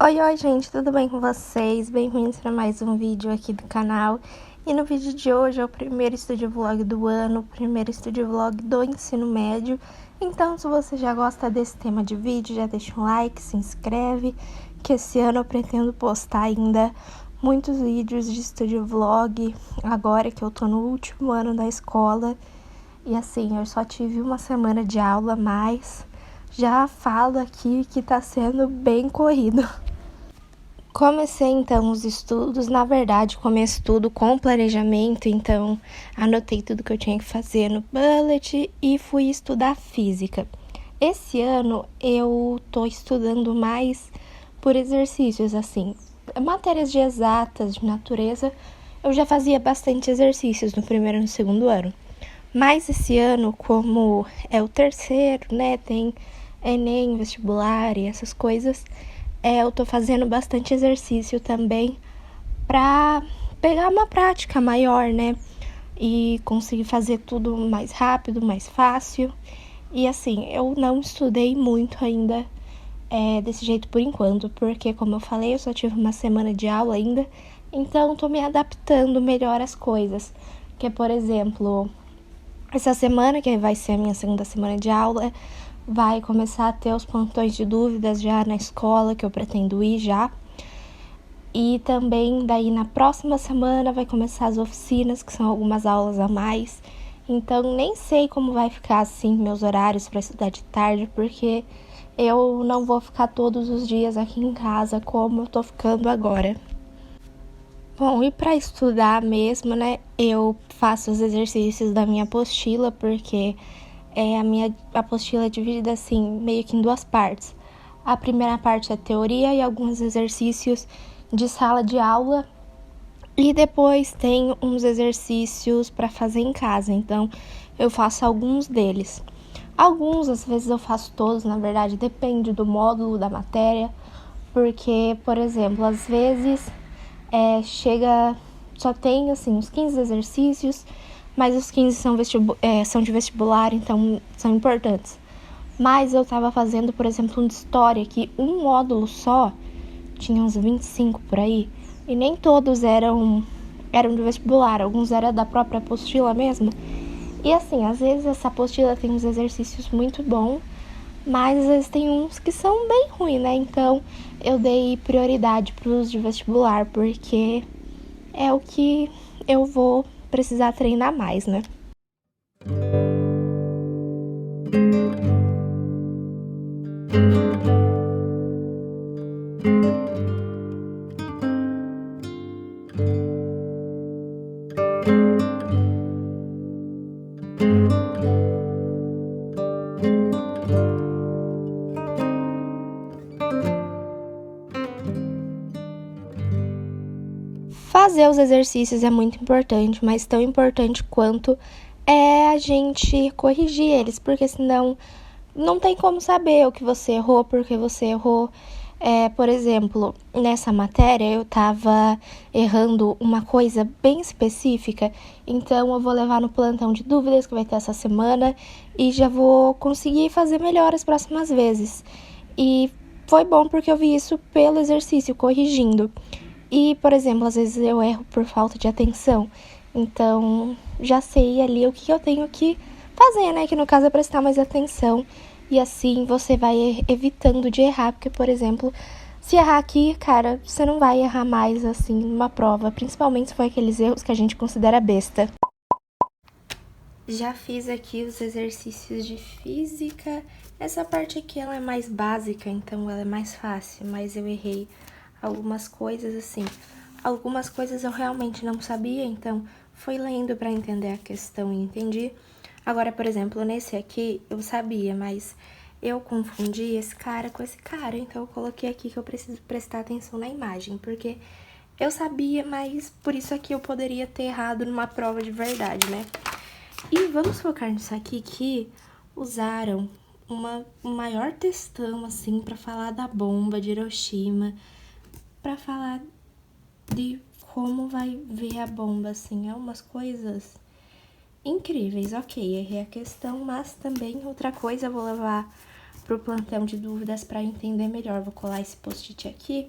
Oi, gente, tudo bem com vocês? Bem-vindos para mais um vídeo aqui do canal. E no vídeo de hoje é o primeiro estúdio vlog do ano, o primeiro estúdio vlog do ensino médio. Então, se você já gosta desse tema de vídeo, já deixa um like, se inscreve, que esse ano eu pretendo postar ainda muitos vídeos de estúdio vlog, agora que eu tô no último ano da escola. E assim, eu só tive uma semana de aula, mas já falo aqui que tá sendo bem corrido. Comecei então os estudos, na verdade começo tudo com planejamento, então anotei tudo que eu tinha que fazer no bullet e fui estudar física. Esse ano eu tô estudando mais por exercícios, assim, matérias de exatas, de natureza, eu já fazia bastante exercícios no primeiro e no segundo ano. Mas esse ano, como é o terceiro, né, tem Enem, vestibular e essas coisas, eu tô fazendo bastante exercício também pra pegar uma prática maior, né, e conseguir fazer tudo mais rápido, mais fácil. E assim, eu não estudei muito ainda desse jeito por enquanto, porque como eu falei, eu só tive uma semana de aula ainda, então tô me adaptando melhor às coisas. Que, por exemplo, essa semana, que vai ser a minha segunda semana de aula, vai começar a ter os plantões de dúvidas já na escola, que eu pretendo ir já. E também, daí, na próxima semana, vai começar as oficinas, que são algumas aulas a mais. Então, nem sei como vai ficar, assim, meus horários para estudar de tarde, porque eu não vou ficar todos os dias aqui em casa como eu tô ficando agora. Bom, e para estudar mesmo, né, eu faço os exercícios da minha apostila, porque a minha apostila é dividida assim, meio que em duas partes. A primeira parte é teoria e alguns exercícios de sala de aula, e depois tem uns exercícios para fazer em casa, então eu faço alguns deles. Alguns, às vezes eu faço todos, na verdade, depende do módulo da matéria, porque, por exemplo, às vezes só tem assim uns 15 exercícios, mas os 15 são de vestibular, então são importantes. Mas eu tava fazendo, por exemplo, um de história, que um módulo só tinha uns 25 por aí, e nem todos eram de vestibular, alguns eram da própria apostila mesmo. E assim, às vezes essa apostila tem uns exercícios muito bons, mas às vezes tem uns que são bem ruins, né? Então eu dei prioridade pros de vestibular, porque é o que eu vou precisar treinar mais, né? Fazer os exercícios é muito importante, mas tão importante quanto é a gente corrigir eles, porque senão não tem como saber o que você errou, porque você errou. Por exemplo, nessa matéria eu tava errando uma coisa bem específica, então eu vou levar no plantão de dúvidas que vai ter essa semana e já vou conseguir fazer melhor as próximas vezes. E foi bom porque eu vi isso pelo exercício, corrigindo. E, por exemplo, às vezes eu erro por falta de atenção, então já sei ali o que eu tenho que fazer, né? Que no caso é prestar mais atenção. E assim você vai evitando de errar, porque, por exemplo, se errar aqui, cara, você não vai errar mais, assim, numa prova, principalmente se for aqueles erros que a gente considera besta. Já fiz aqui os exercícios de física. Essa parte aqui, ela é mais básica, então ela é mais fácil, mas eu errei algumas coisas, assim. Algumas coisas eu realmente não sabia, então fui lendo para entender a questão e entendi. Agora, por exemplo, nesse aqui eu sabia, mas eu confundi esse cara com esse cara, então eu coloquei aqui que eu preciso prestar atenção na imagem, porque eu sabia, mas por isso aqui eu poderia ter errado numa prova de verdade, né? E vamos focar nisso aqui, que usaram um maior textão, assim, pra falar da bomba de Hiroshima, pra falar de como vai ver a bomba, assim, é umas coisas incríveis. Ok, errei a questão, mas também outra coisa, eu vou levar pro plantão de dúvidas para entender melhor. Vou colar esse post-it aqui,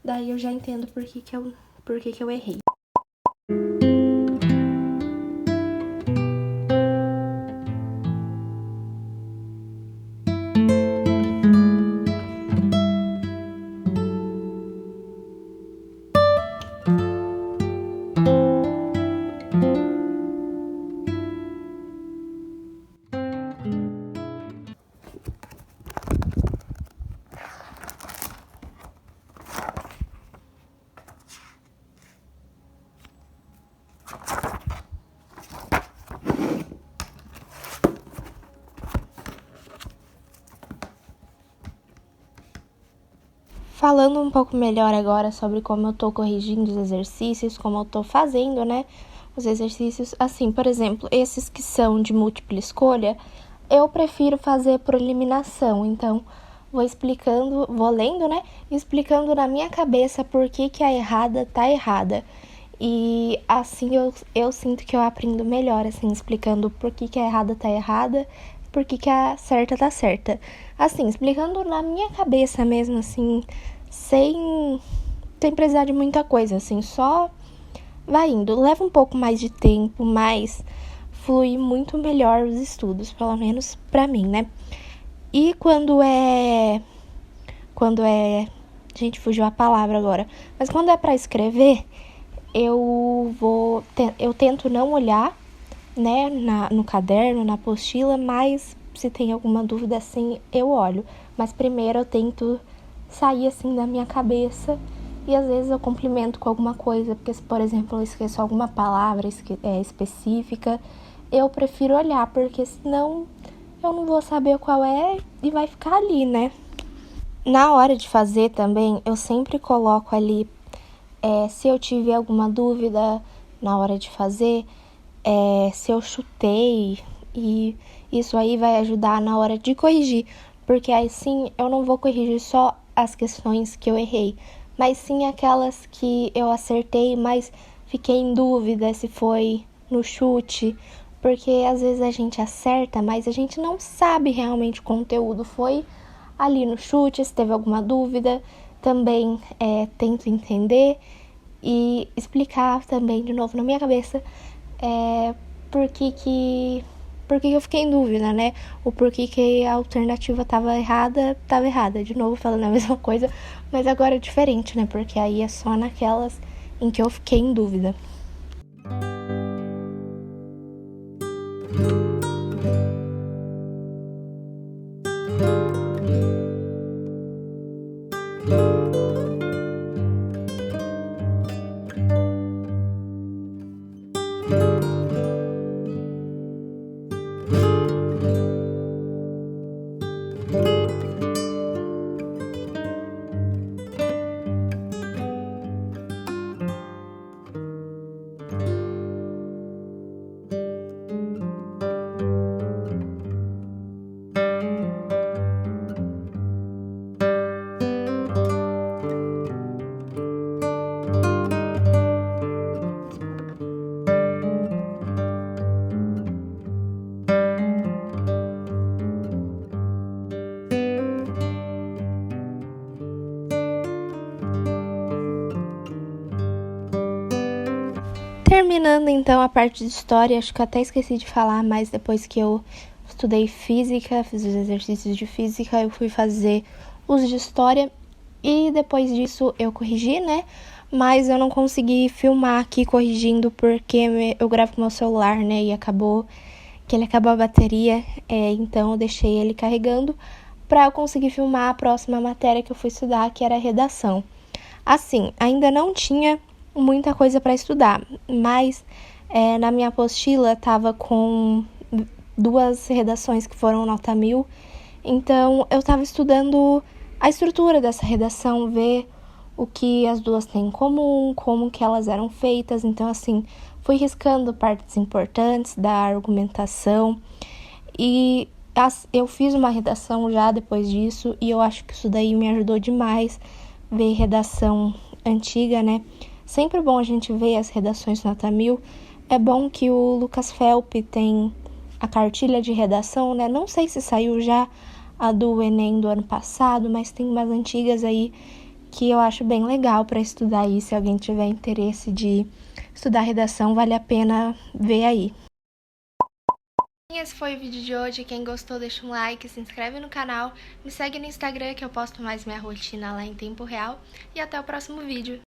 daí eu já entendo por que eu errei. Falando um pouco melhor agora sobre como eu tô corrigindo os exercícios, como eu tô fazendo, né, os exercícios, assim, por exemplo, esses que são de múltipla escolha, eu prefiro fazer por eliminação, então vou lendo, né, explicando na minha cabeça por que a errada tá errada. E assim eu sinto que eu aprendo melhor, assim, explicando por que a errada tá errada, por que a certa tá certa. Assim, explicando na minha cabeça mesmo, assim, sem precisar de muita coisa, assim, só vai indo. Leva um pouco mais de tempo, mas flui muito melhor os estudos, pelo menos pra mim, né? E quando é... Gente, fugiu a palavra agora. Mas quando é pra escrever, eu tento não olhar, né, no caderno, na apostila, mas se tem alguma dúvida assim, eu olho. Mas primeiro eu tento sair assim da minha cabeça e às vezes eu complemento com alguma coisa, porque se, por exemplo, eu esqueço alguma palavra específica, eu prefiro olhar, porque senão eu não vou saber qual é e vai ficar ali, né? Na hora de fazer também, eu sempre coloco ali, se eu tiver alguma dúvida na hora de fazer, se eu chutei, e isso aí vai ajudar na hora de corrigir, porque aí sim eu não vou corrigir só as questões que eu errei, mas sim aquelas que eu acertei, mas fiquei em dúvida se foi no chute, porque às vezes a gente acerta, mas a gente não sabe realmente o conteúdo, foi ali no chute, se teve alguma dúvida, também tento entender e explicar também de novo na minha cabeça por que eu fiquei em dúvida, né? O porquê que a alternativa tava errada. De novo falando a mesma coisa, mas agora é diferente, né? Porque aí é só naquelas em que eu fiquei em dúvida. Terminando então a parte de história, acho que eu até esqueci de falar, mas depois que eu estudei física, fiz os exercícios de física, eu fui fazer os de história e depois disso eu corrigi, né? Mas eu não consegui filmar aqui corrigindo porque eu gravo com meu celular, né? E acabou a bateria, então eu deixei ele carregando para eu conseguir filmar a próxima matéria que eu fui estudar, que era a redação. Assim, ainda não tinha muita coisa para estudar, mas na minha apostila estava com 2 redações que foram nota 1000, então eu estava estudando a estrutura dessa redação, ver o que as duas têm em comum, como que elas eram feitas, então assim, fui riscando partes importantes da argumentação e eu fiz uma redação já depois disso e eu acho que isso daí me ajudou demais, ver redação antiga, né? Sempre bom a gente ver as redações nota 1000. É bom que o Lucas Felp tem a cartilha de redação, né? Não sei se saiu já, a do Enem do ano passado, mas tem umas antigas aí que eu acho bem legal para estudar aí. Se alguém tiver interesse de estudar redação, vale a pena ver aí. Esse foi o vídeo de hoje. Quem gostou, deixa um like, se inscreve no canal, me segue no Instagram que eu posto mais minha rotina lá em tempo real. E até o próximo vídeo.